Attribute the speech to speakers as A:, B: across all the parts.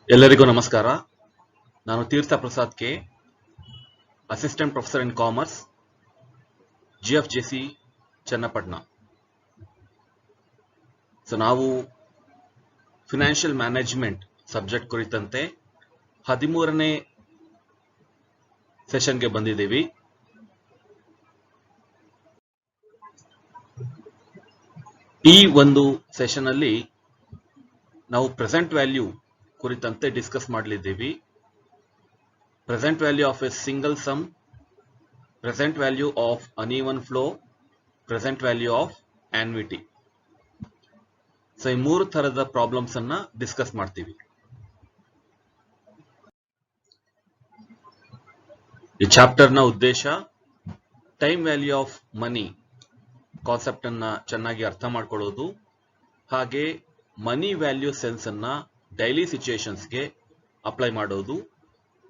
A: ಎಲ್ಲರಿಗೂ ನಮಸ್ಕಾರ. ನಾನು Teertha Prasad K, assistant professor in commerce, GFJC Channapatna. ನಾವು ಫಿನಾನ್ಷಿಯಲ್ ಮ್ಯಾನೇಜ್ಮೆಂಟ್ ಸಬ್ಜೆಕ್ಟ್ ಕುರಿತಂತೆ 13ನೇ ಸೆಷನ್ಗೆ ಬಂದಿದ್ದೀವಿ. ಈ ಒಂದು ಸೆಷನ್ ಅಲ್ಲಿ ನಾವು ಪ್ರೆಸೆಂಟ್ ವ್ಯಾಲ್ಯೂ ಕುರಿತಂತೆ ಡಿಸ್ಕಸ್ ಮಾಡಲಿದ್ದೀವಿ. Present value of a single sum, present value of uneven flow, present value of annuity. ಈ 3 ತರದ ಪ್ರಾಬ್ಲಮ್ಸ್ ಅನ್ನ ಡಿಸ್ಕಸ್ ಮಾಡ್ತೀವಿ. ಈ ಚಾಪ್ಟರ್ ನ ಉದ್ದೇಶ time value of money concept ಅನ್ನ ಚೆನ್ನಾಗಿ ಅರ್ಥ ಮಾಡ್ಕೊಳ್ಳೋದು, ಹಾಗೆ ಮನಿ ವ್ಯಾಲ್ಯೂ ಸೆನ್ಸ್ ಅನ್ನ ಡೈಲಿ ಸಿಚುಯೇಷನ್ಸ್ಗೆ ಅಪ್ಲೈ ಮಾಡೋದು,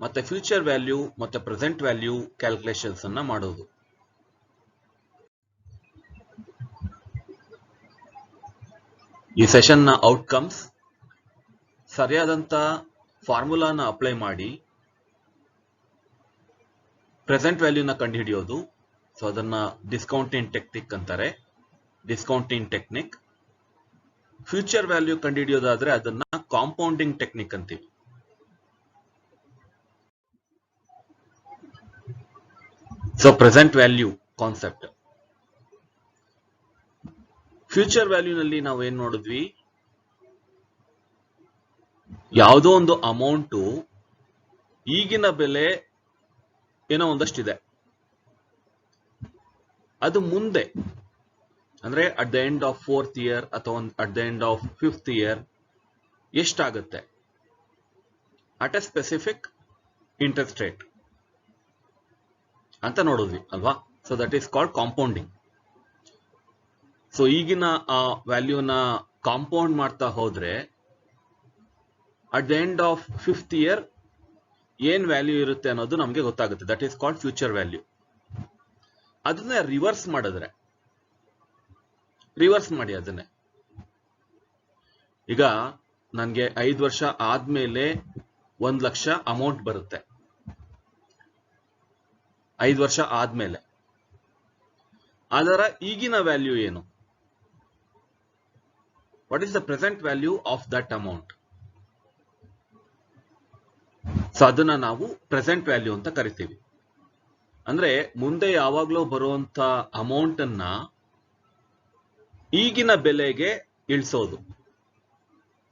A: ಮತ್ತೆ ಫ್ಯೂಚರ್ ವ್ಯಾಲ್ಯೂ ಮತ್ತೆ ಪ್ರೆಸೆಂಟ್ ವ್ಯಾಲ್ಯೂ ಕ್ಯಾಲ್ಕುಲೇಷನ್ಸ್ ಅನ್ನ ಮಾಡೋದು. ಈ ಸೆಷನ್ ನ ಔಟ್ಕಮ್ಸ್: ಸರಿಯಾದಂತ ಫಾರ್ಮುಲಾನ ಅಪ್ಲೈ ಮಾಡಿ ಪ್ರೆಸೆಂಟ್ ವ್ಯಾಲ್ಯೂನ ಕಂಡುಹಿಡಿಯೋದು. ಅದನ್ನ ಡಿಸ್ಕೌಂಟಿಂಗ್ ಟೆಕ್ನಿಕ್ ಅಂತಾರೆ, ಡಿಸ್ಕೌಂಟಿಂಗ್ ಟೆಕ್ನಿಕ್. ಫ್ಯೂಚರ್ ವ್ಯಾಲ್ಯೂ ಕಂಡುಹಿಡಿಯೋದಾದ್ರೆ ಅದನ್ನ ಕಾಂಪೌಂಡಿಂಗ್ ಟೆಕ್ನಿಕ್ ಅಂತೀವಿ. Present value concept. ಫ್ಯೂಚರ್ ವ್ಯಾಲ್ಯೂನಲ್ಲಿ ನಾವು ಏನ್ ನೋಡಿದ್ವಿ, ಯಾವುದೋ ಒಂದು ಅಮೌಂಟು ಈಗಿನ ಬೆಲೆ ಏನೋ ಒಂದಷ್ಟಿದೆ, ಅದು ಮುಂದೆ ಅಂದ್ರೆ at the end of 4th year ಅಥವಾ at the end of 5th year ಎಷ್ಟಾಗುತ್ತೆ at a specific interest rate ಅಂತ ನೋಡಿದ್ವಿ ಅಲ್ವಾ. That is called compounding. ಈಗಿನ ಆ ವ್ಯಾಲ್ಯೂನ ಕಾಂಪೌಂಡ್ ಮಾಡ್ತಾ ಹೋದ್ರೆ at the end of 5th year ಏನ್ ವ್ಯಾಲ್ಯೂ ಇರುತ್ತೆ ಅನ್ನೋದು ನಮಗೆ ಗೊತ್ತಾಗುತ್ತೆ. That is called future value. ಅದನ್ನ ರಿವರ್ಸ್ ಮಾಡಿದ್ರೆ, ರಿವರ್ಸ್ ಮಾಡಿ ಅದನ್ನೇ, ಈಗ ನನಗೆ 5 ವರ್ಷ ಆದ್ಮೇಲೆ 1 ಲಕ್ಷ ಅಮೌಂಟ್ ಬರುತ್ತೆ. 5 ವರ್ಷ ಆದ್ಮೇಲೆ ಅದರ ಈಗಿನ ವ್ಯಾಲ್ಯೂ ಏನು? What is the present value of that amount? ಅದನ್ನ ನಾವು ಪ್ರೆಸೆಂಟ್ ವ್ಯಾಲ್ಯೂ ಅಂತ ಕರಿತೀವಿ. ಅಂದ್ರೆ ಮುಂದೆ ಯಾವಾಗ್ಲೂ ಬರುವಂತ ಅಮೌಂಟ್ ಅನ್ನ ಈಗಿನ ಬೆಲೆಗೆ ಇಳಿಸೋದು.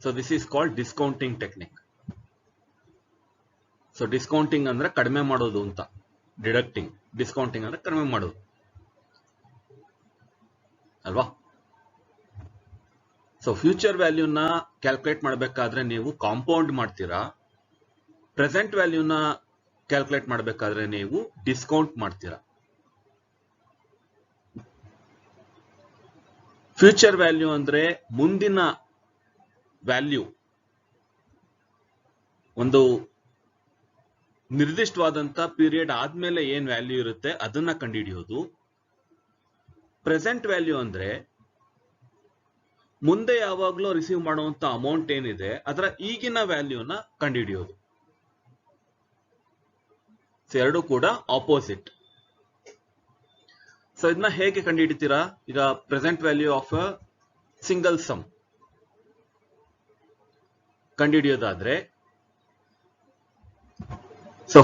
A: This is called discounting technique. Discounting ಅಂದ್ರೆ ಕಡಿಮೆ ಮಾಡೋದು ಅಂತ, ಡಿಡಕ್ಟಿಂಗ್. ಡಿಸ್ಕೌಂಟಿಂಗ್ ಅಂದ್ರೆ ಕಡಿಮೆ ಮಾಡೋದು ಅಲ್ವಾ. ಫ್ಯೂಚರ್ ವ್ಯಾಲ್ಯೂನ ಕ್ಯಾಲ್ಕುಲೇಟ್ ಮಾಡಬೇಕಾದ್ರೆ ನೀವು ಕಾಂಪೌಂಡ್ ಮಾಡ್ತೀರಾ, ಪ್ರೆಸೆಂಟ್ ವ್ಯಾಲ್ಯೂನ ಕ್ಯಾಲ್ಕುಲೇಟ್ ಮಾಡಬೇಕಾದ್ರೆ ನೀವು ಡಿಸ್ಕೌಂಟ್ ಮಾಡ್ತೀರಾ. ಫ್ಯೂಚರ್ ವ್ಯಾಲ್ಯೂ ಅಂದ್ರೆ ಮುಂದಿನ ವ್ಯಾಲ್ಯೂ, ಒಂದು ನಿರ್ದಿಷ್ಟವಾದಂತ ಪೀರಿಯಡ್ ಆದ್ಮೇಲೆ ಏನ್ ವ್ಯಾಲ್ಯೂ ಇರುತ್ತೆ ಅದನ್ನ ಕಂಡುಹಿಡಿಯೋದು. ಪ್ರೆಸೆಂಟ್ ವ್ಯಾಲ್ಯೂ ಅಂದ್ರೆ ಮುಂದೆ ಯಾವಾಗ್ಲೂ ರಿಸೀವ್ ಮಾಡುವಂತ ಅಮೌಂಟ್ ಏನಿದೆ ಅದರ ಈಗಿನ ವ್ಯಾಲ್ಯೂನ ಕಂಡುಹಿಡಿಯೋದು. ಎರಡು ಕೂಡ ಆಪೋಸಿಟ್. ಇದನ್ನ ಹೇಗೆ ಕಂಡುಹಿಡಿತೀರಾ? ಈಗ present value of a single sum ಕಂಡುಹಿಡಿಯೋದಾದ್ರೆ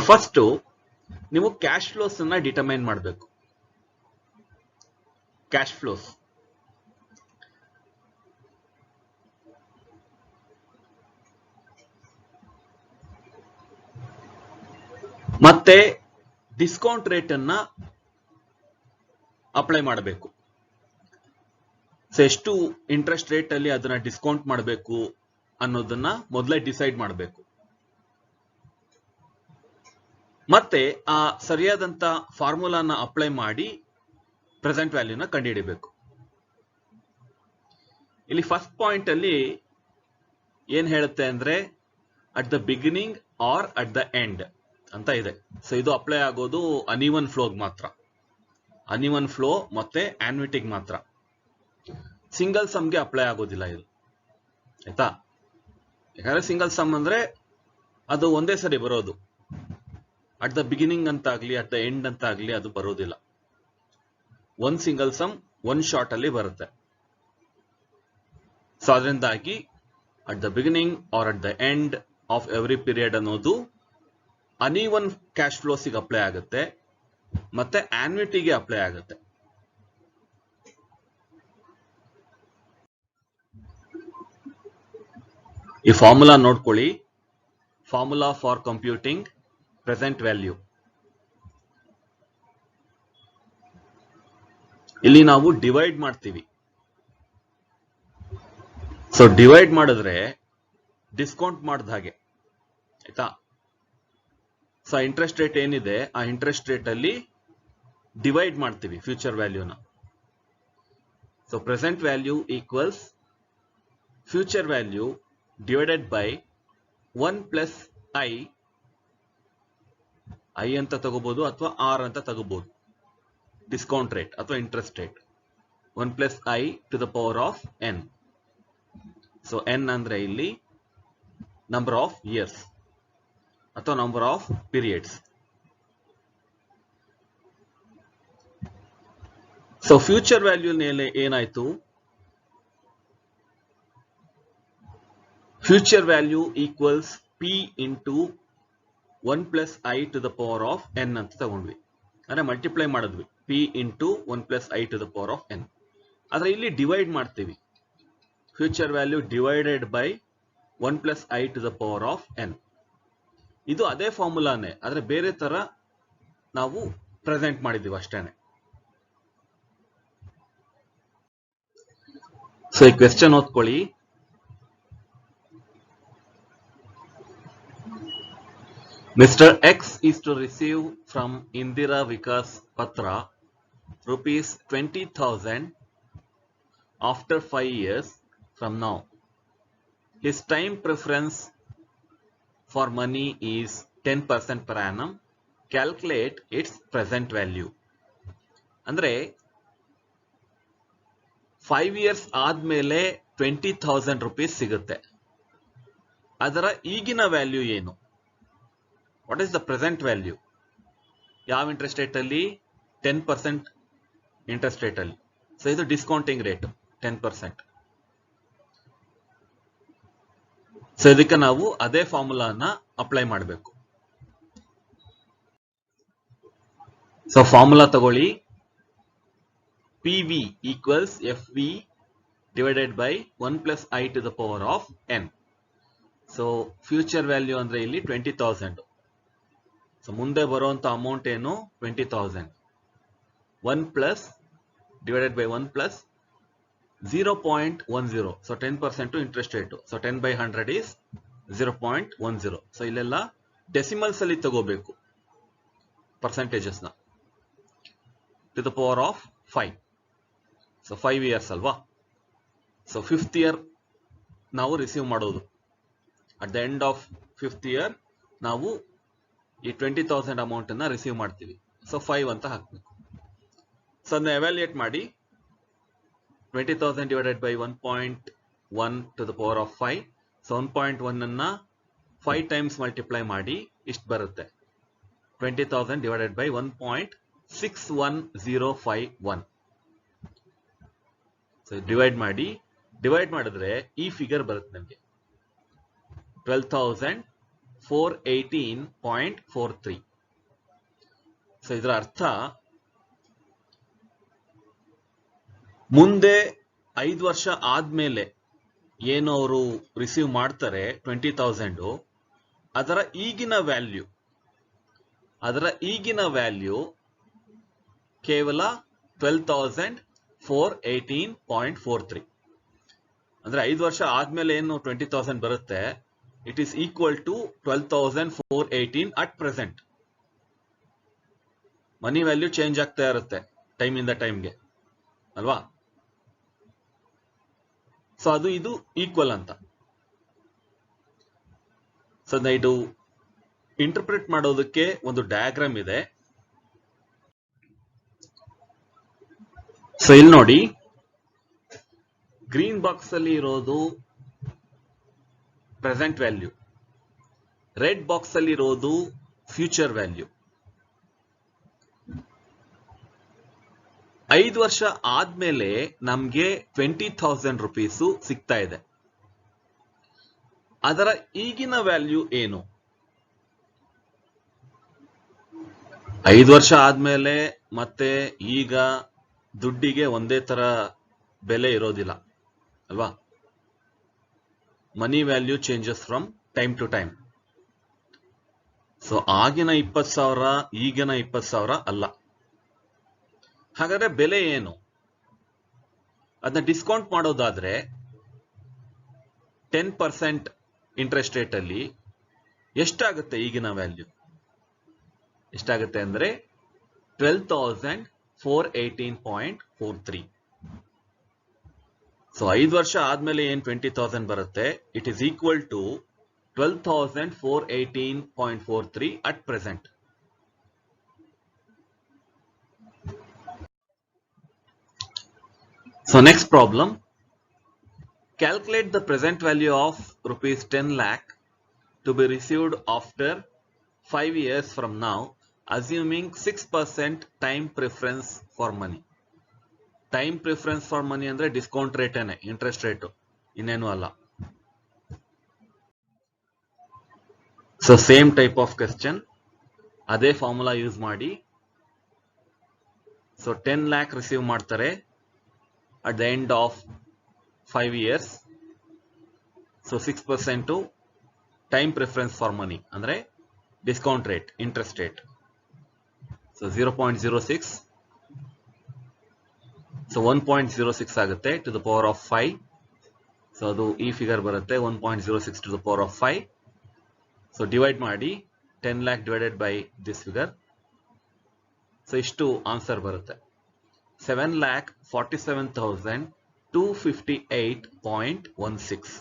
A: ಫಸ್ಟ್ ನೀವು ಕ್ಯಾಶ್ ಫ್ಲೋಸ್ ಅನ್ನ ಡಿಟರ್ಮೈನ್ ಮಾಡಬೇಕು. ಕ್ಯಾಶ್ ಫ್ಲೋಸ್ ಮತ್ತೆ ಡಿಸ್ಕೌಂಟ್ ರೇಟ್ ಅನ್ನ ಅಪ್ಲೈ ಮಾಡಬೇಕು. ಎಷ್ಟು ಇಂಟ್ರೆಸ್ಟ್ ರೇಟ್ ಅಲ್ಲಿ ಅದನ್ನ ಡಿಸ್ಕೌಂಟ್ ಮಾಡಬೇಕು ಅನ್ನೋದನ್ನ ಮೊದಲೇ ಡಿಸೈಡ್ ಮಾಡಬೇಕು. ಮತ್ತೆ ಆ ಸರಿಯಾದಂತ ಫಾರ್ಮುಲಾನ ಅಪ್ಲೈ ಮಾಡಿ ಪ್ರೆಸೆಂಟ್ ವ್ಯಾಲ್ಯೂನ ಕಂಡುಹಿಡಿಬೇಕು. ಇಲ್ಲಿ ಫಸ್ಟ್ ಪಾಯಿಂಟ್ ಅಲ್ಲಿ ಏನ್ ಹೇಳುತ್ತೆ ಅಂದ್ರೆ at the beginning or at the end ಅಂತ ಇದೆ. ಇದು ಅಪ್ಲೈ ಆಗೋದು ಅನ್ಈವನ್ ಫ್ಲೋಗ್ ಮಾತ್ರ, ಅನ್ಈವನ್ ಫ್ಲೋ ಮತ್ತೆ ಆನ್ವಿಟಿಗೆ ಮಾತ್ರ. ಸಿಂಗಲ್ ಸಮ್ಗೆ ಅಪ್ಲೈ ಆಗೋದಿಲ್ಲ ಇದು, ಆಯ್ತಾ. ಯಾಕಂದ್ರೆ ಸಿಂಗಲ್ ಸಮ್ ಅಂದ್ರೆ ಅದು ಒಂದೇ ಸರಿ ಬರೋದು. ಅಟ್ ದ ಬಿಗಿನಿಂಗ್ ಅಂತ ಆಗ್ಲಿ ಅಟ್ ದ ಎಂಡ್ ಅಂತ ಆಗ್ಲಿ ಅದು ಬರೋದಿಲ್ಲ. One single sum one shot ಅಲ್ಲಿ ಬರುತ್ತೆ. ಸೊ ಅದರಿಂದಾಗಿ at the beginning or at the end of every period ಅನ್ನೋದು ಅನ್ಇವನ್ ಕ್ಯಾಶ್ ಫ್ಲೋಸಿಗೆ ಅಪ್ಲೈ ಆಗುತ್ತೆ, ಮತ್ತೆ ಆನ್ಯುಟಿಗೆ ಅಪ್ಲೈ ಆಗುತ್ತೆ. ಈ ಫಾರ್ಮುಲಾ ನೋಡ್ಕೊಳ್ಳಿ. Formula for computing present value. ಇಲ್ಲಿ ನಾವು ಡಿವೈಡ್ ಮಾಡ್ತೀವಿ. ಸೊ ಡಿವೈಡ್ ಮಾಡಿದ್ರೆ ಡಿಸ್ಕೌಂಟ್ ಮಾಡಿದ ಹಾಗೆ ಆಯ್ತಾ. ಸೊ ಇಂಟ್ರೆಸ್ಟ್ ರೇಟ್ ಏನಿದೆ ಆ ಇಂಟ್ರೆಸ್ಟ್ ರೇಟ್ ಅಲ್ಲಿ ಡಿವೈಡ್ ಮಾಡ್ತೀವಿ ಫ್ಯೂಚರ್ ವ್ಯಾಲ್ಯೂನ. So present value equals future value divided by 1 plus I ಅಂತ ತಗೋಬಹುದು ಅಥವಾ ಆರ್ ಅಂತ ತಗೋಬಹುದು. ಡಿಸ್ಕೌಂಟ್ ರೇಟ್ ಅಥವಾ interest rate 1 plus I to the power of N. So N ಅಂದ್ರೆ ಇಲ್ಲಿ ನಂಬರ್ ಆಫ್ ಇಯರ್ಸ್ ಅಥವಾ number of periods. So future value ಮೇಲೆ ಏನಾಯ್ತು? Future value equals P into 1 plus I to the power of N ಅಂತ ತಗೊಂಡ್ವಿ. ಅಂದ್ರೆ multiply ಮಾಡಿದ್ವಿ P into 1 plus I to the power of N. ಆದ್ರೆ ಇಲ್ಲಿ divide ಮಾಡ್ತೀವಿ. Future value divided by 1 plus I to the power of N. ಇದು ಅದೇ ಫಾರ್ಮುಲಾನೇ, ಆದ್ರೆ ಬೇರೆ ತರ ನಾವು ಪ್ರೆಸೆಂಟ್ ಮಾಡಿದೀವಿ ಅಷ್ಟೇನೆ. ಸೊ ಈ ಕ್ವೆಶ್ಚನ್ ಓದ್ಕೊಳ್ಳಿ. Mr. X is to receive from Indira Vikas Patra rupees 20,000 after 5 years from now. His time preference for money is 10% per annum. Calculate its present value. ಅಂದ್ರೆ 5 years ಆದ್ಮೇಲೆ 20,000 rupees ಸಿಗುತ್ತೆ. ಅದರ ಈಗಿನ value ಏನು? What is the present value? ಯಾವ interest rate ಅಲ್ಲಿ? 10% interest rate ಅಲ್ಲಿ. So ಇದು ಡಿಸ್ಕೌಂಟಿಂಗ್ ರೇಟ್ 10%. ಸೊ ಇದಕ್ಕೆ ನಾವು ಅದೇ ಫಾರ್ಮುಲಾನ ಅಪ್ಲೈ ಮಾಡಬೇಕು. ಸೊ ಫಾರ್ಮುಲಾ ತಗೊಳ್ಳಿ. P V equals F V divided by 1 plus I to the power of N. So future value ಅಂದ್ರೆ ಇಲ್ಲಿ 20,000. ಸೊ ಮುಂದೆ ಬರುವಂತ ಅಮೌಂಟ್ ಏನು? 20,000. 1 plus divided by 1 plus 0.10. So 10% interest rate. So 10 by 100 is 0.10. So ಇಲ್ಲೆಲ್ಲ decimals ಅಲ್ಲಿ ತಗೋಬೇಕು percentages ನ. To the power of 5. So 5 years ಅಲ್ವಾ. ಸೊ 5th year ನಾವು ರಿಸೀವ್ ಮಾಡೋದು. At the end of 5th year ನಾವು ಈ 20,000 ಅಮೌಂಟ್ ಅನ್ನ ರಿಸೀವ್ ಮಾಡ್ತೀವಿ. ಸೊ 5 ಅಂತ ಹಾಕ್ಬೇಕು. ಸೊ ಅದನ್ನ ಎವ್ಯಾಲ್ಯೂಯೇಟ್ ಮಾಡಿ 20,000 divided by 1.1 to the power of 5. So 1.1 ಅನ್ನ 5 ಟೈಮ್ಸ್ ಮಲ್ಟಿಪ್ಲೈ ಮಾಡಿ ಇಷ್ಟು ಬರುತ್ತೆ. 20,000 ಡಿವೈಡೆಡ್ ಬೈ 1.61051. ಸೊ ಡಿವೈಡ್ ಮಾಡಿ. ಡಿವೈಡ್ ಮಾಡಿದ್ರೆ ಈ ಫಿಗರ್ ಬರುತ್ತೆ ನಮಗೆ 12,418.43. ಸೊ ಇದರ ಅರ್ಥ ಮುಂದೆ 5 ವರ್ಷ ಆದ್ಮೇಲೆ ಏನು ಅವರು ರಿಸೀವ್ ಮಾಡ್ತಾರೆ 20,000, ಅದರ ಈಗಿನ ವ್ಯಾಲ್ಯೂ ಕೇವಲ 12,418.43. ಅಂದ್ರೆ 5 ವರ್ಷ ಆದ್ಮೇಲೆ ಏನು 20,000 ಬರುತ್ತೆ, it is equal to 12,418 at present. Money value change ಆಗ್ತಾ ಇರುತ್ತೆ ಟೈಮ್ ಇಂದ ಟೈಮ್ಗೆ ಅಲ್ವಾ. ಸೊ ಅದು ಇದು ಈಕ್ವಲ್ ಅಂತ. ಸೊ ಇದು ಇಂಟರ್ಪ್ರಿಟ್ ಮಾಡೋದಕ್ಕೆ ಒಂದು ಡಯಾಗ್ರಾಮ್ ಇದೆ. ಸೊ ಇಲ್ಲಿ ನೋಡಿ, ಗ್ರೀನ್ ಬಾಕ್ಸ್ ಅಲ್ಲಿ ಇರೋದು ಪ್ರೆಸೆಂಟ್ ವ್ಯಾಲ್ಯೂ, ರೆಡ್ ಬಾಕ್ಸ್ ಅಲ್ಲಿ ಇರೋದು ಫ್ಯೂಚರ್ ವ್ಯಾಲ್ಯೂ. 5 ವರ್ಷ ಆದ್ಮೇಲೆ ನಮ್ಗೆ 20,000 ರುಪೀಸು ಸಿಗ್ತಾ ಇದೆ. ಅದರ ಈಗಿನ ವ್ಯಾಲ್ಯೂ ಏನು? 5 ವರ್ಷ ಆದ್ಮೇಲೆ ಮತ್ತೆ ಈಗ ದುಡ್ಡಿಗೆ ಒಂದೇ ತರ ಬೆಲೆ ಇರೋದಿಲ್ಲ ಅಲ್ವಾ? Money value changes from time to time. So ಆಗಿನ 20,000 ಈಗಿನ 20,000 ಅಲ್ಲ. ಹಾಗಾದ್ರೆ ಬೆಲೆ ಏನು? ಅದನ್ನ ಡಿಸ್ಕೌಂಟ್ ಮಾಡೋದಾದ್ರೆ 10% ಇಂಟ್ರೆಸ್ಟ್ ರೇಟ್ ಅಲ್ಲಿ ಎಷ್ಟಾಗುತ್ತೆ ಈಗಿನ ವ್ಯಾಲ್ಯೂ? ಎಷ್ಟಾಗುತ್ತೆ ಅಂದ್ರೆ 12,418.43. ಸೊ 5 ವರ್ಷ ಆದ್ಮೇಲೆ ಏನ್ 20,000 ಬರುತ್ತೆ, it is equal to 12,418.43 at present. So next problem, calculate the present value of rupees 10 lakh to be received after 5 years from now, assuming 6% time preference for money. Time preference for money ಅಂದ್ರೆ discount rate ಏನೆ, interest rate, ಇನ್ನೇನು ಅಲ್ಲ. So same type of question, ಅದೇ formula use ಮಾಡಿ. So 10 lakh receive ಮಾಡ್ತಾರೆ at the end of 5 years. So 6% to time preference for money ಅಂದ್ರೆ discount rate, interest rate. So 0.06. So 1.06 ಆಗುತ್ತೆ to the power of 5. So ಅದು ಈ figure ಬರುತ್ತೆ 1.06 to the power of 5. So divide ಮಾಡಿ 10 lakh divided by this figure. So ಇಷ್ಟು answer ಬರುತ್ತೆ, 7,47,258.16.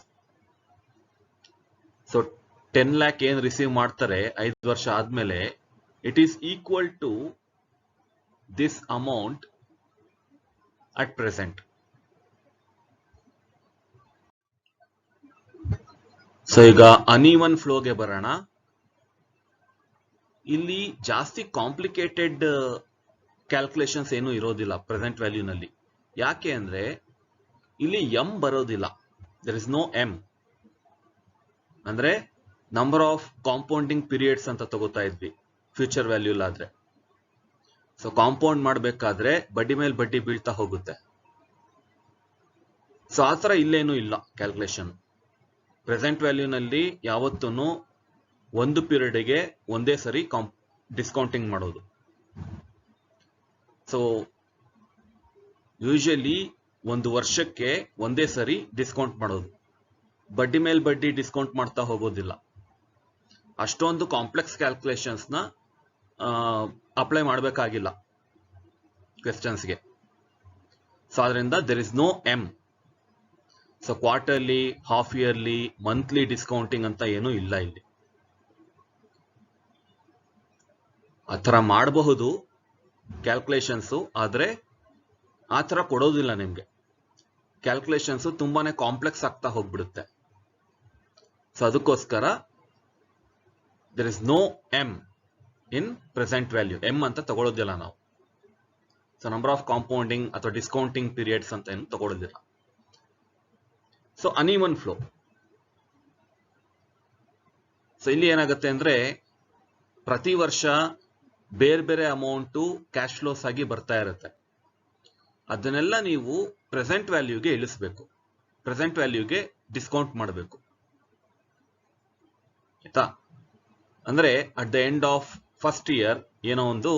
A: So 10 lakh ಏನ್ receive ಮಾಡ್ತಾರೆ 5 ವರ್ಷ ಆದ್ಮೇಲೆ, it is equal to this amount at present. So ಈಗ ಅನ್ಈವನ್ ಫ್ಲೋಗೆ ಬರೋಣ. ಇಲ್ಲಿ ಜಾಸ್ತಿ ಕಾಂಪ್ಲಿಕೇಟೆಡ್ ಕ್ಯಾಲ್ಕುಲೇಷನ್ಸ್ ಏನು ಇರೋದಿಲ್ಲ ಪ್ರೆಸೆಂಟ್ ವ್ಯಾಲ್ಯೂನಲ್ಲಿ. ಯಾಕೆ ಅಂದ್ರೆ ಇಲ್ಲಿ ಎಂ ಬರೋದಿಲ್ಲ, ದರ್ ಇಸ್ ನೋ ಎಂ. ಅಂದ್ರೆ ನಂಬರ್ ಆಫ್ ಕಾಂಪೌಂಡಿಂಗ್ ಪೀರಿಯಡ್ಸ್ ಅಂತ ತಗೋತಾ ಇದ್ವಿ ಫ್ಯೂಚರ್ ವ್ಯಾಲ್ಯೂ ಆದ್ರೆ. ಸೊ ಕಾಂಪೌಂಡ್ ಮಾಡಬೇಕಾದ್ರೆ ಬಡ್ಡಿ ಮೇಲೆ ಬಡ್ಡಿ ಬೀಳ್ತಾ ಹೋಗುತ್ತೆ. ಸೊ ಆತರ ಇಲ್ಲೇನು ಇಲ್ಲ ಕ್ಯಾಲ್ಕುಲೇಷನ್. ಪ್ರೆಸೆಂಟ್ ವ್ಯಾಲ್ಯೂನಲ್ಲಿ ಯಾವತ್ತೂ ಒಂದು ಪೀರಿಯಡ್ಗೆ ಒಂದೇ ಸರಿ ಡಿಸ್ಕೌಂಟಿಂಗ್ ಮಾಡೋದು. ಸೊ ಯೂಶಲಿ ಒಂದು ವರ್ಷಕ್ಕೆ ಒಂದೇ ಸರಿ ಡಿಸ್ಕೌಂಟ್ ಮಾಡೋದು, ಬಡ್ಡಿ ಮೇಲೆ ಬಡ್ಡಿ ಡಿಸ್ಕೌಂಟ್ ಮಾಡ್ತಾ ಹೋಗೋದಿಲ್ಲ. ಅಷ್ಟೊಂದು ಕಾಂಪ್ಲೆಕ್ಸ್ ಕ್ಯಾಲ್ಕುಲೇಷನ್ಸ್ ನ ಅಪ್ಲೈ ಮಾಡಬೇಕಾಗಿಲ್ಲ ಕ್ವೆಶ್ಚನ್ಸ್ಗೆ. ಸೊ ಅದರಿಂದ there is no M. So quarterly, half yearly, monthly discounting ಅಂತ ಏನೂ ಇಲ್ಲ ಇಲ್ಲಿ. ಆ ಥರ ಮಾಡಬಹುದು ಕ್ಯಾಲ್ಕುಲೇಷನ್ಸು, ಆದರೆ ಆ ಥರ ಕೊಡೋದಿಲ್ಲ ನಿಮಗೆ. ಕ್ಯಾಲ್ಕುಲೇಷನ್ಸು ತುಂಬಾನೇ ಕಾಂಪ್ಲೆಕ್ಸ್ ಆಗ್ತಾ ಹೋಗ್ಬಿಡುತ್ತೆ. ಸೊ ಅದಕ್ಕೋಸ್ಕರ there is no M in present value. M ಅಂತ ತಗೊಳ್ಳೋದಿಲ್ಲ ನಾವು. ಸೊ ನಂಬರ್ ಆಫ್ ಕಾಂಪೌಂಡಿಂಗ್ ಅಥವಾ ಡಿಸ್ಕೌಂಟಿಂಗ್ ಪೀರಿಯಡ್ಸ್ ಅಂತ ಏನು ತಗೊಳ್ಳೋದಿಲ್ಲ. So uneven flow. ಸೊ ಇಲ್ಲಿ ಏನಾಗುತ್ತೆ ಅಂದ್ರೆ ಪ್ರತಿ ವರ್ಷ ಬೇರೆ ಬೇರೆ ಅಮೌಂಟು ಕ್ಯಾಶ್ ಫ್ಲೋಸ್ ಆಗಿ ಬರ್ತಾ ಇರುತ್ತೆ. ಅದನ್ನೆಲ್ಲ ನೀವು ಪ್ರೆಸೆಂಟ್ ವ್ಯಾಲ್ಯೂಗೆ ಇಳಿಸ್ಬೇಕು, ಪ್ರೆಸೆಂಟ್ ವ್ಯಾಲ್ಯೂಗೆ ಡಿಸ್ಕೌಂಟ್ ಮಾಡಬೇಕು. ಆಯ್ತಾ? ಅಂದ್ರೆ at the end of first year ಏನೋ ಒಂದು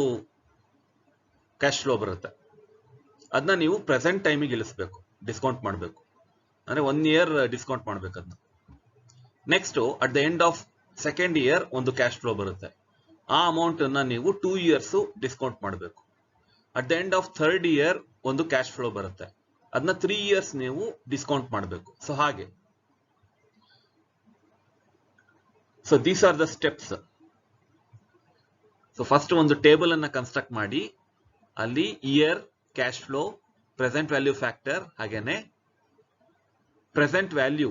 A: ಕ್ಯಾಶ್ ಫ್ಲೋ ಬರುತ್ತೆ, ಅದನ್ನ ನೀವು ಪ್ರೆಸೆಂಟ್ ಟೈಮಿಗೆ ಇಳಿಸ್ಬೇಕು, ಡಿಸ್ಕೌಂಟ್ ಮಾಡಬೇಕು. ಅಂದ್ರೆ 1 ಇಯರ್ ಡಿಸ್ಕೌಂಟ್ ಮಾಡ್ಬೇಕು ಅದನ್ನ. Next at the end of second year ಒಂದು ಕ್ಯಾಶ್ ಫ್ಲೋ ಬರುತ್ತೆ, ಆ ಅಮೌಂಟ್ ಅನ್ನ ನೀವು 2 ಇಯರ್ಸ್ ಡಿಸ್ಕೌಂಟ್ ಮಾಡಬೇಕು. At the end of third year ಒಂದು ಕ್ಯಾಶ್ ಫ್ಲೋ ಬರುತ್ತೆ, ಅದನ್ನ 3 ಇಯರ್ಸ್ ನೀವು ಡಿಸ್ಕೌಂಟ್ ಮಾಡಬೇಕು. ಸೊ ಹಾಗೆ. So these are the steps. So first ಒಂದು ಟೇಬಲ್ ಅನ್ನ ಕನ್ಸ್ಟ್ರಕ್ಟ್ ಮಾಡಿ, ಅಲ್ಲಿ year, cash flow, present value factor, ಹಾಗೇನೆ present value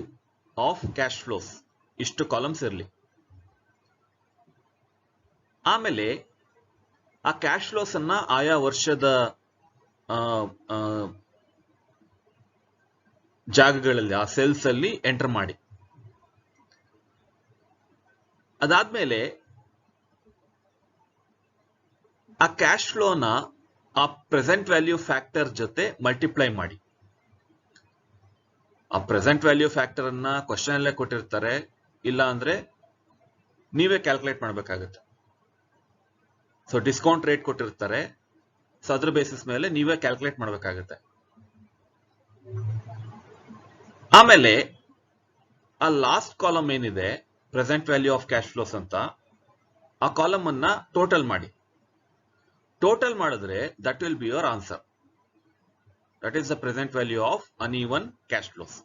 A: of cash flows, ಇಷ್ಟು ಕಾಲಮ್ಸ್ ಇರಲಿ. ಆಮೇಲೆ ಆ ಕ್ಯಾಶ್ ಫ್ಲೋಸ್ ಅನ್ನ ಆಯಾ ವರ್ಷದ ಜಾಗಗಳಲ್ಲಿ ಆ ಸೆಲ್ಸ್ ಅಲ್ಲಿ ಎಂಟರ್ ಮಾಡಿ. ಅದಾದ್ಮೇಲೆ ಆ ಕ್ಯಾಶ್ ಫ್ಲೋನ ಆ ಪ್ರೆಸೆಂಟ್ ವ್ಯಾಲ್ಯೂ ಫ್ಯಾಕ್ಟರ್ ಜೊತೆ ಮಲ್ಟಿಪ್ಲೈ ಮಾಡಿ. ಆ ಪ್ರೆಸೆಂಟ್ ವ್ಯಾಲ್ಯೂ ಫ್ಯಾಕ್ಟರ್ ಅನ್ನ ಕ್ವಶನ್ ಅಲ್ಲೇ ಕೊಟ್ಟಿರ್ತಾರೆ, ಇಲ್ಲ ಅಂದ್ರೆ ನೀವೇ ಕ್ಯಾಲ್ಕುಲೇಟ್ ಮಾಡಬೇಕಾಗುತ್ತೆ. ಸೊ ಡಿಸ್ಕೌಂಟ್ ರೇಟ್ ಕೊಟ್ಟಿರ್ತಾರೆ, ಸೊ ಅದ್ರ ಬೇಸಿಸ್ ಮೇಲೆ ನೀವೇ ಕ್ಯಾಲ್ಕುಲೇಟ್ ಮಾಡಬೇಕಾಗುತ್ತೆ. ಆಮೇಲೆ ಆ ಲಾಸ್ಟ್ ಕಾಲಮ್ ಏನಿದೆ present value of cash flows ಅಂತ, ಆ ಕಾಲಮ್ ಅನ್ನ ಟೋಟಲ್ ಮಾಡಿ. ಟೋಟಲ್ ಮಾಡಿದ್ರೆ that will be your answer. That is the present value of uneven cash flows.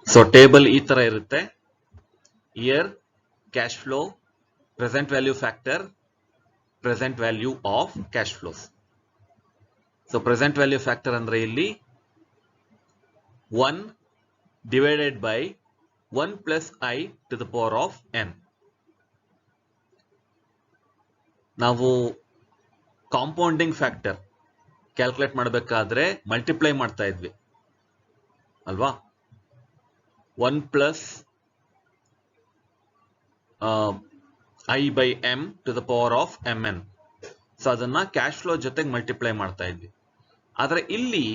A: So table ಈ ತರ ಇರುತ್ತೆ. Year, cash flow, present value factor, present value of cash flows. So present value factor ಅಂದ್ರೆ ಇಲ್ಲಿ 1 divided by 1 plus I to the power of n. ನಾವು compounding factor calculate ಮಾಡಬೇಕಾದ್ರೆ multiply ಮಾಡ್ತಾ ಇದ್ವಿ ಅಲ್ವಾ? 1 plus I by m to the power of mn. So ಅದನ್ನ cash flow ಜೊತೆಗೆ multiply ಮಾಡ್ತಾ ಇದ್ವಿ. ಆದ್ರೆ ಇಲ್ಲಿ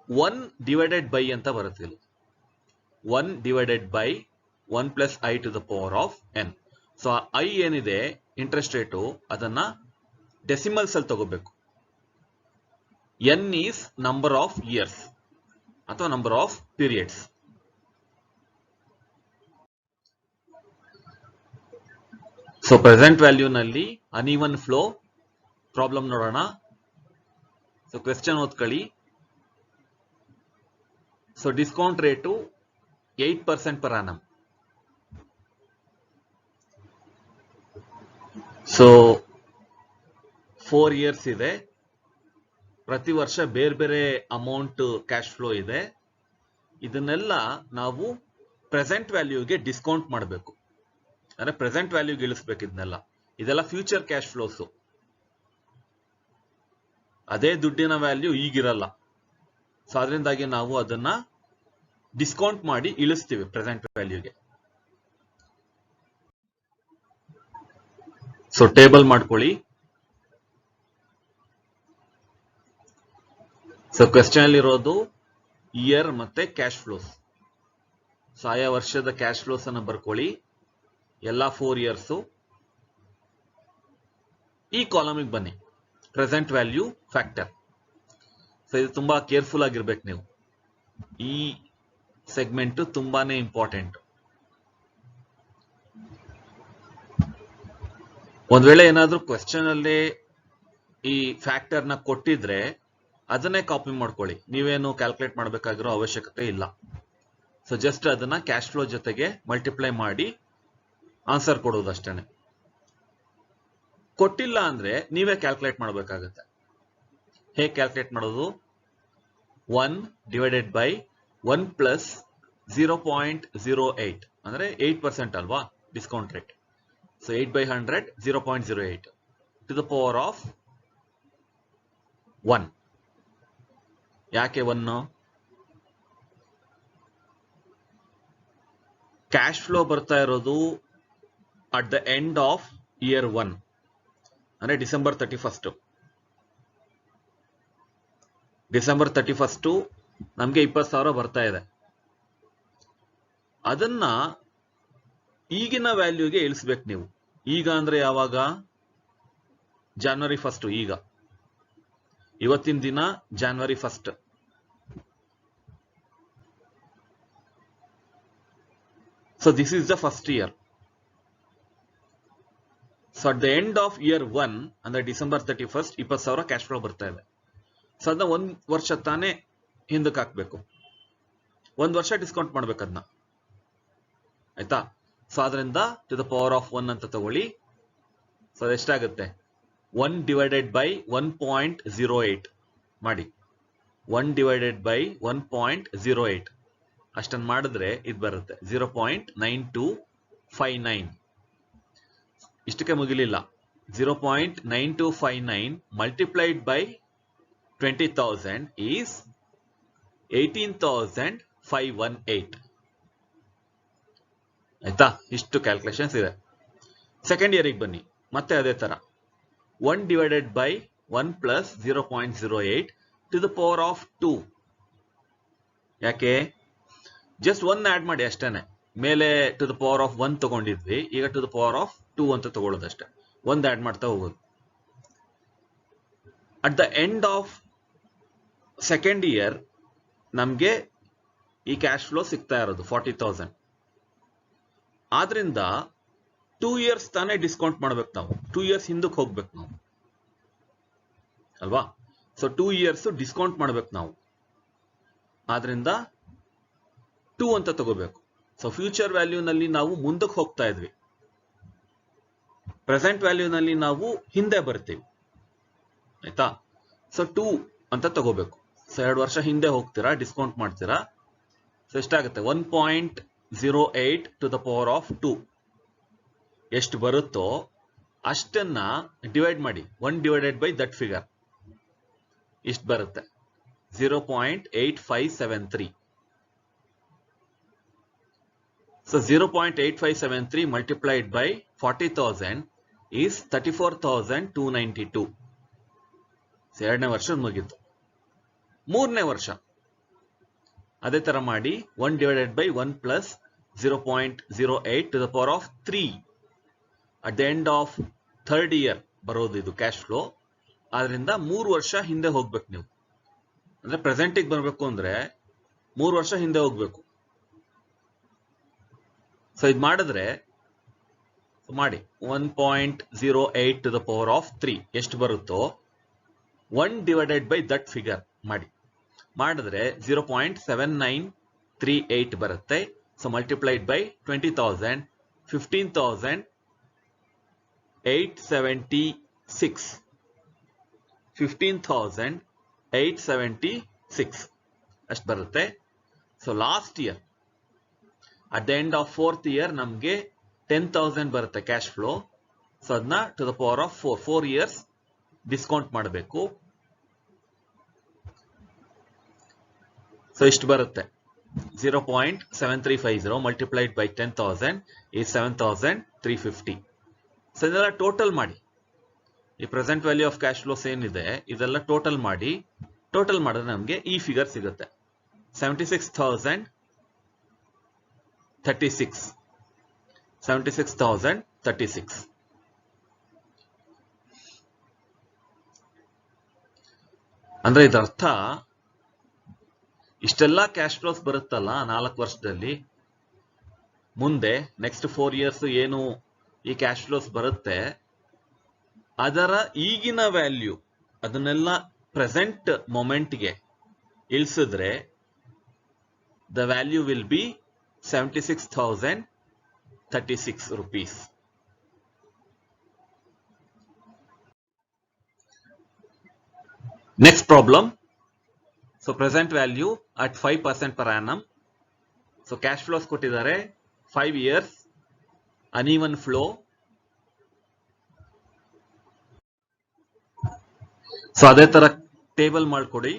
A: 1 divided by ಅಂತ ಬರುತ್ತೆ. ಇಲ್ಲಿ 1 divided by 1 plus I to the power of n. So I ಏನಿದೆ ಇಂಟ್ರೆಸ್ಟ್ ರೇಟು, ಅದನ್ನ ಡೆಸಿಮಲ್ಸ್ ಅಲ್ಲಿ ತಗೋಬೇಕು. n is number of years ಅಥವಾ number of periods. So present value ನಲ್ಲಿ ಅನ್ಈವನ್ ಫ್ಲೋ ಪ್ರಾಬ್ಲಮ್ ನೋಡೋಣ. ಸೊ ಕ್ವೆಶ್ಚನ್ ಓದ್ಕೊಳ್ಳಿ. So discount rate 8% per annum. So 4 years ಇದೆ. ಪ್ರತಿ ವರ್ಷ ಬೇರೆ ಬೇರೆ ಅಮೌಂಟ್ ಕ್ಯಾಶ್ ಫ್ಲೋ ಇದೆ. ಇದನ್ನೆಲ್ಲ ನಾವು ಪ್ರೆಸೆಂಟ್ ವ್ಯಾಲ್ಯೂಗೆ ಡಿಸ್ಕೌಂಟ್ ಮಾಡಬೇಕು, ಅಂದ್ರೆ ಪ್ರೆಸೆಂಟ್ ವ್ಯಾಲ್ಯೂಗೆ ಇಳಿಸ್ಬೇಕು. ಇದೆಲ್ಲ ಫ್ಯೂಚರ್ ಕ್ಯಾಶ್ ಫ್ಲೋಸ್. ಅದೇ ದುಡ್ಡಿನ ವ್ಯಾಲ್ಯೂ ಈಗಿರಲ್ಲ. ಸೊ ಅದರಿಂದಾಗಿ ನಾವು ಅದನ್ನ ಡಿಸ್ಕೌಂಟ್ ಮಾಡಿ ಇಳಿಸ್ತೀವಿ ಪ್ರೆಸೆಂಟ್ ವ್ಯಾಲ್ಯೂಗೆ. ಸೊ ಟೇಬಲ್ ಮಾಡ್ಕೊಳ್ಳಿ. ಸೊ ಕ್ವೆಶ್ಚನ್ ಅಲ್ಲಿ ಇರೋದು ಇಯರ್ ಮತ್ತೆ ಕ್ಯಾಶ್ ಫ್ಲೋಸ್. ಸೊ ಆಯಾ ವರ್ಷದ ಕ್ಯಾಶ್ ಫ್ಲೋಸ್ ಅನ್ನು ಬರ್ಕೊಳ್ಳಿ, ಎಲ್ಲಾ 4 years. ಈ ಕಾಲಮಿಗೆ ಬನ್ನಿ, ಪ್ರೆಸೆಂಟ್ ವ್ಯಾಲ್ಯೂ ಫ್ಯಾಕ್ಟರ್. ಸೊ ಇದು ತುಂಬಾ ಕೇರ್ಫುಲ್ ಆಗಿರ್ಬೇಕು ನೀವು. ಈ ಸೆಗ್ಮೆಂಟ್ ತುಂಬಾನೇ ಇಂಪಾರ್ಟೆಂಟ್. ಒಂದ್ ವೇಳೆ ಏನಾದ್ರೂ ಕ್ವೆಶ್ಚನ್ ಅಲ್ಲಿ ಈ ಫ್ಯಾಕ್ಟರ್ ನ ಕೊಟ್ಟಿದ್ರೆ ಅದನ್ನೇ ಕಾಪಿ ಮಾಡ್ಕೊಳ್ಳಿ, ನೀವೇನು ಕ್ಯಾಲ್ಕುಲೇಟ್ ಮಾಡಬೇಕಾಗಿರೋ ಅವಶ್ಯಕತೆ ಇಲ್ಲ. ಸೊ ಜಸ್ಟ್ ಅದನ್ನ ಕ್ಯಾಶ್ ಫ್ಲೋ ಜೊತೆಗೆ ಮಲ್ಟಿಪ್ಲೈ ಮಾಡಿ ಆನ್ಸರ್ ಕೊಡೋದಷ್ಟೇನೆ. ಕೊಟ್ಟಿಲ್ಲ ಅಂದ್ರೆ ನೀವೇ ಕ್ಯಾಲ್ಕುಲೇಟ್ ಮಾಡಬೇಕಾಗತ್ತೆ. ಹೇಗೆ ಕ್ಯಾಲ್ಕುಲೇಟ್ ಮಾಡೋದು? 1 divided by 1 plus 0.08 ಅಂದ್ರೆ 8% ಅಲ್ವಾ discount rate. So 8 by 100 0.08 to the power of 1. ಯಾಕೆ 1? ಕ್ಯಾಶ್ ಫ್ಲೋ ಬರ್ತಾ ಇರೋದು at the end of year 1 ಅಂದ್ರೆ ಡಿಸೆಂಬರ್ 31. ಡಿಸೆಂಬರ್ 31 ನಮ್ಗೆ 20,000 ಬರ್ತಾ ಇದೆ. ಅದನ್ನ ಈಗಿನ ವ್ಯಾಲ್ಯೂಗೆ ಇಳಿಸ್ಬೇಕು ನೀವು. ಈಗ ಅಂದ್ರೆ ಯಾವಾಗ? January 1. ಈಗ ಇವತ್ತಿನ ದಿನ January 1. So this is the first year. So at the end of year 1 ಅಂದ್ರೆ ಡಿಸೆಂಬರ್ 31 20,000 ಕ್ಯಾಶ್ ಫ್ಲೋ ಬರ್ತಾ ಇದೆ. ಸೊ ಅದನ್ನ 1 ವರ್ಷ ತಾನೇ ಹಿಂದಕ್ಕೆ ಹಾಕ್ಬೇಕು. 1 ವರ್ಷ ಡಿಸ್ಕೌಂಟ್ ಮಾಡ್ಬೇಕು ಅದನ್ನ, ಆಯ್ತಾ? ಸೊ ಅದರಿಂದ ಟು ದ ಪವರ್ ಆಫ್ 1 ಅಂತ ತಗೊಳ್ಳಿ. ಸೊ ಅದೆಷ್ಟಾಗುತ್ತೆ? 1 divided by 1.08 ಮಾಡಿ. 1 divided by 1.08 ಅಷ್ಟನ್ನು ಮಾಡಿದ್ರೆ ಇದು ಬರುತ್ತೆ 0.9259. ಇಷ್ಟಕ್ಕೆ ಮುಗಿಲಿಲ್ಲ. 0.9259 multiplied by 20,000 is 18,518. ಆಯ್ತಾ? ಇಷ್ಟು ಕ್ಯಾಲ್ಕುಲೇಷನ್ಸ್ ಇದೆ. ಸೆಕೆಂಡ್ ಇಯರಿಗೆ ಬನ್ನಿ, ಮತ್ತೆ ಅದೇ ತರ 1 divided by 1 plus 0.08 to the power of 2. ಯಾಕೆ? ಜಸ್ಟ್ 1 ಆಡ್ ಮಾಡಿ ಅಷ್ಟೇನೆ. ಮೇಲೆ ಟು ದ ಪವರ್ ಆಫ್ 1 ತಗೊಂಡಿದ್ವಿ, ಈಗ ಟು ದ ಪವರ್ ಆಫ್ 2 ಅಂತ ತಗೊಳ್ಳೋದಷ್ಟೇ. 1 ಆಡ್ ಮಾಡ್ತಾ ಹೋಗೋದು. At the end of second year ನಮ್ಗೆ ಈ ಕ್ಯಾಶ್ ಫ್ಲೋ ಸಿಗ್ತಾ ಇರೋದು 40,000. ಆದ್ರಿಂದ 2 ಇಯರ್ಸ್ ತಾನೇ ಡಿಸ್ಕೌಂಟ್ ಮಾಡ್ಬೇಕು ನಾವು. 2 ಇಯರ್ಸ್ ಹಿಂದಕ್ಕೆ ಹೋಗ್ಬೇಕು ನಾವು ಅಲ್ವಾ? ಸೊ 2 ಇಯರ್ಸ್ ಡಿಸ್ಕೌಂಟ್ ಮಾಡ್ಬೇಕು ನಾವು. ಆದ್ರಿಂದ 2 ಅಂತ ತಗೋಬೇಕು. ಸೊ ಫ್ಯೂಚರ್ ವ್ಯಾಲ್ಯೂನಲ್ಲಿ ನಾವು ಮುಂದಕ್ಕೆ ಹೋಗ್ತಾ ಇದ್ವಿ, ಪ್ರೆಸೆಂಟ್ ವ್ಯಾಲ್ಯೂನಲ್ಲಿ ನಾವು ಹಿಂದೆ ಬರ್ತೀವಿ. ಆಯ್ತಾ? ಸೊ 2 ಅಂತ ತಗೋಬೇಕು. ಸೊ 2 ವರ್ಷ ಹಿಂದೆ ಹೋಗ್ತೀರಾ, ಡಿಸ್ಕೌಂಟ್ ಮಾಡ್ತೀರಾ. ಸೊ ಎಷ್ಟಾಗುತ್ತೆ? 1.08 ಟು ದ ಪವರ್ ಆಫ್ 2. ಎಷ್ಟು ಬರುತ್ತೋ ಅಷ್ಟನ್ನ ಡಿವೈಡ್ ಮಾಡಿ 1 divided by that figure. ಇಷ್ಟು ಬರುತ್ತೆ 0.8573. So 0.8573 multiplied by 40,000 is 34,292. ಎರಡನೇ ವರ್ಷ ಮುಗಿತು. ಮೂರನೇ ವರ್ಷ ಅದೇ ತರ ಮಾಡಿ 1 divided by 1 plus 0.08 to the power of 3. At the end of third year ಬರೋದು ಇದು ಕ್ಯಾಶ್ ಫ್ಲೋ. ಆದ್ರಿಂದ 3 ವರ್ಷ ಹಿಂದೆ ಹೋಗ್ಬೇಕು ನೀವು. ಅಂದ್ರೆ ಪ್ರೆಸೆಂಟಿಗೆ ಬರಬೇಕು ಅಂದ್ರೆ 3 ವರ್ಷ ಹಿಂದೆ ಹೋಗ್ಬೇಕು. ಸೊ ಇದು ಮಾಡಿದ್ರೆ ಮಾಡಿ 1.08 to the power of 3 ಎಷ್ಟು ಬರುತ್ತೋ 1 divided by that figure ಮಾಡಿದ್ರೆ 0.7938 ಬರುತ್ತೆ. ಸೊ ಮಲ್ಟಿಪ್ಲೈಡ್ ಬೈ 20,000 15,876 15,876 ಅಷ್ಟು ಬರುತ್ತೆ. So last year at the end of 4th year ನಮಗೆ 10,000 ಬರುತ್ತೆ ಕ್ಯಾಶ್ ಫ್ಲೋ. ಸೊ ಅದನ್ನ to the power of 4 years discount ಮಾಡಬೇಕು. ಸೊ ಇಷ್ಟು ಬರುತ್ತೆ 0.7350 ಮಲ್ಟಿಪ್ಲೈಡ್ ಬೈ 10,000 is 7,350. ಸೊ ಇದೆಲ್ಲ ಟೋಟಲ್ ಮಾಡಿ, ಈ present value of cash flows ಏನಿದೆ ಇದೆಲ್ಲ ಟೋಟಲ್ ಮಾಡಿದ್ರೆ ನಮಗೆ ಈ ಫಿಗರ್ ಸಿಗುತ್ತೆ 76,036. ಅಂದ್ರೆ ಇದರ್ಥ ಇಷ್ಟೆಲ್ಲ ಕ್ಯಾಶ್ ಫ್ಲೋಸ್ ಬರುತ್ತಲ್ಲ 4 ವರ್ಷದಲ್ಲಿ, ಮುಂದೆ ನೆಕ್ಸ್ಟ್ 4 ಇಯರ್ಸ್ ಏನು ಈ ಕ್ಯಾಶ್ ಫ್ಲೋಸ್ ಬರುತ್ತೆ ಅದರ ಈಗಿನ ವ್ಯಾಲ್ಯೂ ಅದನ್ನೆಲ್ಲ ಪ್ರೆಸೆಂಟ್ ಮೊಮೆಂಟ್ಗೆ ಇಳಿಸಿದ್ರೆ the value will be 76,036 rupees. Next problem. So present value at 5% per annum. So cash flows ಕೊಟ್ಟಿದ್ದಾರೆ 5 years, uneven flow. ಸೊ ಅದೇ ತರ ಟೇಬಲ್ ಮಾಡ್ಕೊಡಿ.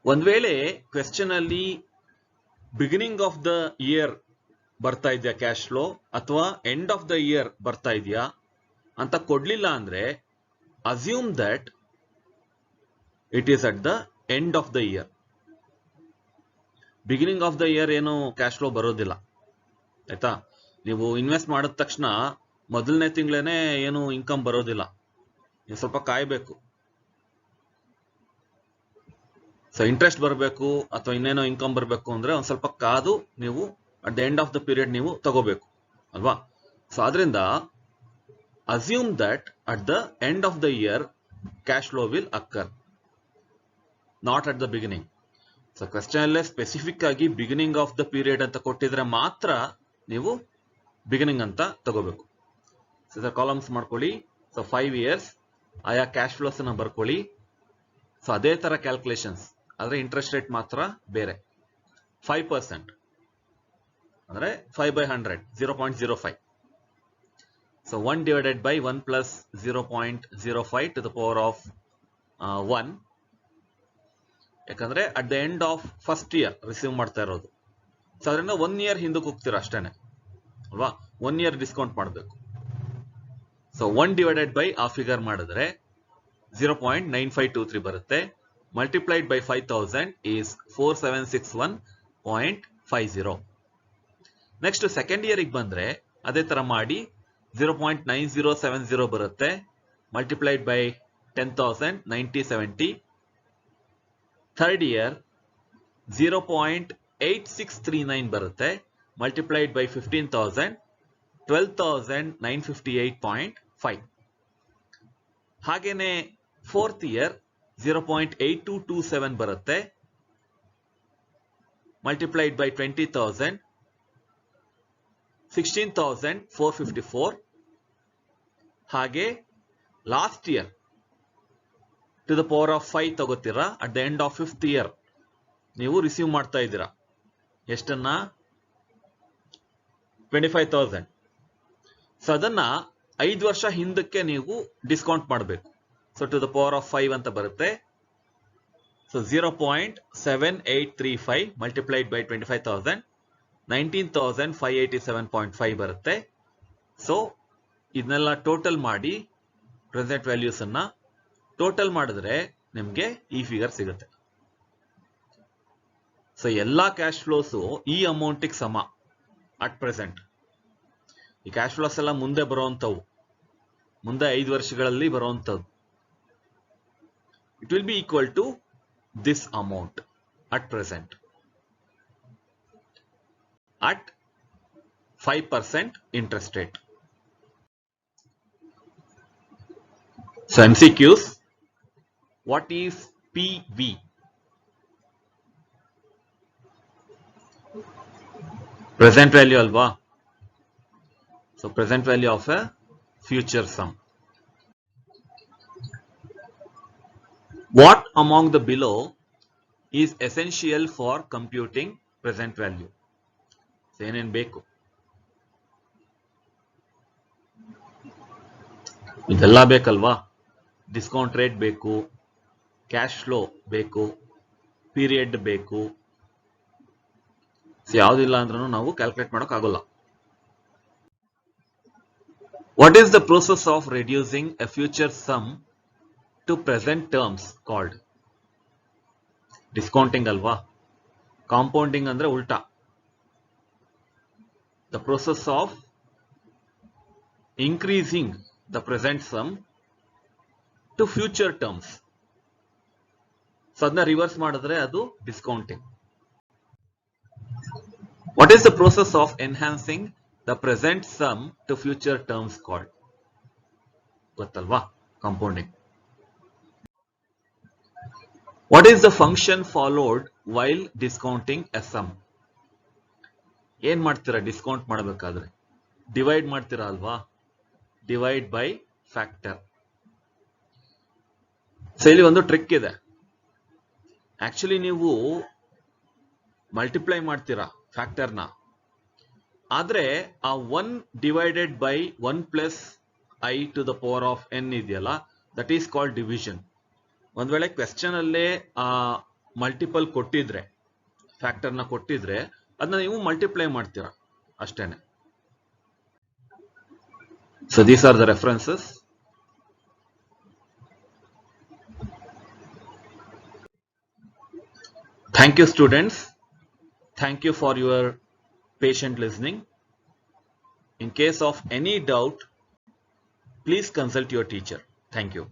A: ಒಂದ್ ವೇಳೆ ಕ್ವೆಶ್ಚನ್ ಅಲ್ಲಿ ಬಿಗಿನಿಂಗ್ ಆಫ್ ದ ಇಯರ್ ಬರ್ತಾ ಇದೆಯಾ ಕ್ಯಾಶ್ ಫ್ಲೋ ಅಥವಾ ಎಂಡ್ ಆಫ್ ದ ಇಯರ್ ಬರ್ತಾ ಇದೆಯಾ ಅಂತ ಕೊಡ್ಲಿಲ್ಲ ಅಂದ್ರೆ assume that it is at the end of the year. Beginning of the year ಏನು ಕ್ಯಾಶ್ ಫ್ಲೋ ಬರೋದಿಲ್ಲ. ಆಯ್ತಾ? ನೀವು ಇನ್ವೆಸ್ಟ್ ಮಾಡಿದ ತಕ್ಷಣ ಮೊದಲನೇ ತಿಂಗಳೇನೆ ಏನು ಇನ್ಕಮ್ ಬರೋದಿಲ್ಲ, ನೀವು ಸ್ವಲ್ಪ ಕಾಯಬೇಕು. ಸೊ ಇಂಟ್ರೆಸ್ಟ್ ಬರಬೇಕು ಅಥವಾ ಇನ್ನೇನೋ ಇನ್ಕಮ್ ಬರಬೇಕು ಅಂದ್ರೆ ಒಂದ್ ಸ್ವಲ್ಪ ಕಾದು ನೀವು at the end of the period ನೀವು ತಗೋಬೇಕು ಅಲ್ವಾ? ಸೊ ಆದ್ರಿಂದ assume that at the end of the year cash flow will ಅಕ್ಕರ್, not at the beginning. So question ಅಲ್ಲೇ ಸ್ಪೆಸಿಫಿಕ್ ಆಗಿ ಬಿಗಿನಿಂಗ್ ಆಫ್ ದ ಪೀರಿಯಡ್ ಅಂತ ಕೊಟ್ಟಿದ್ರೆ ಮಾತ್ರ ನೀವು ಬಿಗಿನಿಂಗ್ ಅಂತ ತಗೋಬೇಕು. ಸೊ ಕಾಲಮ್ಸ್ ಮಾಡ್ಕೊಳ್ಳಿ. ಸೊ 5 ಇಯರ್ಸ್ ಆಯಾ ಕ್ಯಾಶ್ ಫ್ಲೋಸ್ ಅನ್ನ ಬರ್ಕೊಳ್ಳಿ. ಸೊ ಅದೇ ತರ ಕ್ಯಾಲ್ಕುಲೇಷನ್ಸ್ ಆದ್ರೆ ಇಂಟ್ರೆಸ್ಟ್ ರೇಟ್ ಮಾತ್ರ ಬೇರೆ. 5%. ಅಂದ್ರೆ 5/100, 0.05. So 1 divided by 1 plus 0.05 to the power of 1. ಯಾಕಂದ್ರೆ at the end of first year receive ಮಾಡ್ತಾ ಇರೋದು. ಸೊ ಅದರಿಂದ 1 ಇಯರ್ ಹಿಂದಕ್ಕೆ ಹೋಗ್ತೀರಾ ಅಷ್ಟೇನೆ ಅಲ್ವಾ, 1 ಇಯರ್ ಡಿಸ್ಕೌಂಟ್ ಮಾಡಬೇಕು. ಸೊ 1 ಡಿವೈಡೆಡ್ ಬೈ ಆ ಫಿಗರ್ ಮಾಡಿದ್ರೆ 0.9523 ಬರುತ್ತೆ. Multiplied by 5000 is 4761.50. Next second ಇಯರ್ಗೆ ಬಂದ್ರೆ ಅದೇ ತರ ಮಾಡಿ 0.9070 ಬರುತ್ತೆ. Multiplied by 10,000 9070. ಥರ್ಡ್ ಇಯರ್ 0.8639 ಬರುತ್ತೆ. Multiplied by 15,000 12,958.5. ಹಾಗೇನೆ ಫೋರ್ತ್ ಇಯರ್ 0.8227 ಬರುತ್ತೆ. Multiplied by 20,000 16,454. ಹಾಗೆ last year to the power of 5 ತಗೋತೀರಾ. At the end of fifth year ನೀವು ರಿಸೀವ್ ಮಾಡ್ತಾ ಇದ್ದೀರಾ ಎಷ್ಟನ್ನ, 25,000. ಸೊ ಅದನ್ನ 5 ವರ್ಷ ಹಿಂದಕ್ಕೆ ನೀವು ಡಿಸ್ಕೌಂಟ್ ಮಾಡಬೇಕು. So to the power of 5 ಅಂತ ಬರುತ್ತೆ. ಸೊ 0.7835 ಮಲ್ಟಿಪ್ಲೈಡ್ ಬೈ 25,000 19,587.5 ಬರುತ್ತೆ. ಸೊ ಇದನ್ನೆಲ್ಲ ಟೋಟಲ್ ಮಾಡಿ ಪ್ರೆಸೆಂಟ್ ವ್ಯಾಲ್ಯೂಸ್ ಅನ್ನ ಟೋಟಲ್ ಮಾಡಿದ್ರೆ ನಿಮ್ಗೆ ಈ ಫಿಗರ್ ಸಿಗುತ್ತೆ. ಸೊ ಎಲ್ಲಾ ಕ್ಯಾಶ್ ಫ್ಲೋಸು ಈ ಅಮೌಂಟಿಗೆ ಸಮ ಅಟ್ ಪ್ರೆಸೆಂಟ್. ಈ ಕ್ಯಾಶ್ ಫ್ಲೋಸ್ ಎಲ್ಲ ಮುಂದೆ ಬರುವಂತವು, ಮುಂದೆ 5 ವರ್ಷಗಳಲ್ಲಿ ಬರುವಂತದ್ದು. It will be equal to this amount at present at 5% interest rate. So MCQs, what is PV? Present value alva. So present value of a future sum. What among the below is essential for computing present value? ಏನೇನ್ ಬೇಕು? ಇದೆಲ್ಲ ಬೇಕಲ್ವಾ? Discount rate ಬೇಕು, cash flow ಬೇಕು, period ಬೇಕು. ಯಾವುದಿಲ್ಲ ಅಂದ್ರೂ ನಾವು ಕ್ಯಾಲ್ಕುಲೇಟ್ ಮಾಡೋಕ್ ಆಗೋಲ್ಲ. What is the process of reducing a future sum to present terms called? Discounting ಅಲ್ವಾ? ಕಾಂಪೌಂಡಿಂಗ್ ಅಂದ್ರೆ ಉಲ್ಟಾ. The process of increasing the present sum to future terms. So adna reverse madidre adu discounting. What is the process of enhancing the present sum to future terms called? Gottalva? Compounding. What is the function followed while discounting a sum? ಏನ್ ಮಾಡ್ತೀರಾ discount ಮಾಡಬೇಕಾದ್ರೆ? Divide ಮಾಡ್ತೀರಾ ಅಲ್ವಾ? Divide by factor. So ಇಲ್ಲಿ ಒಂದು trick ಇದೆ. Actually ನೀವು multiply ಮಾಡ್ತೀರಾ ಫ್ಯಾಕ್ಟರ್ನ, ಆದ್ರೆ ಆ 1 divided by 1 plus I to the power of N ಇದೆಯಲ್ಲ, ದಟ್ ಈಸ್ ಕಾಲ್ಡ್ ಡಿವಿಷನ್. ಒಂದ್ ವೇಳೆ ಕ್ವೆಶ್ಚನ್ ಅಲ್ಲೇ ಆ ಮಲ್ಟಿಪಲ್ ಕೊಟ್ಟಿದ್ರೆ, ಫ್ಯಾಕ್ಟರ್ನ ಕೊಟ್ಟಿದ್ರೆ ಅದನ್ನ ನೀವು ಮಲ್ಟಿಪ್ಲೈ ಮಾಡ್ತೀರಾ ಅಷ್ಟೇನೆ. So these are the references. Thank you students. Thank you for your patient listening. In case of any doubt, please consult your teacher. Thank you.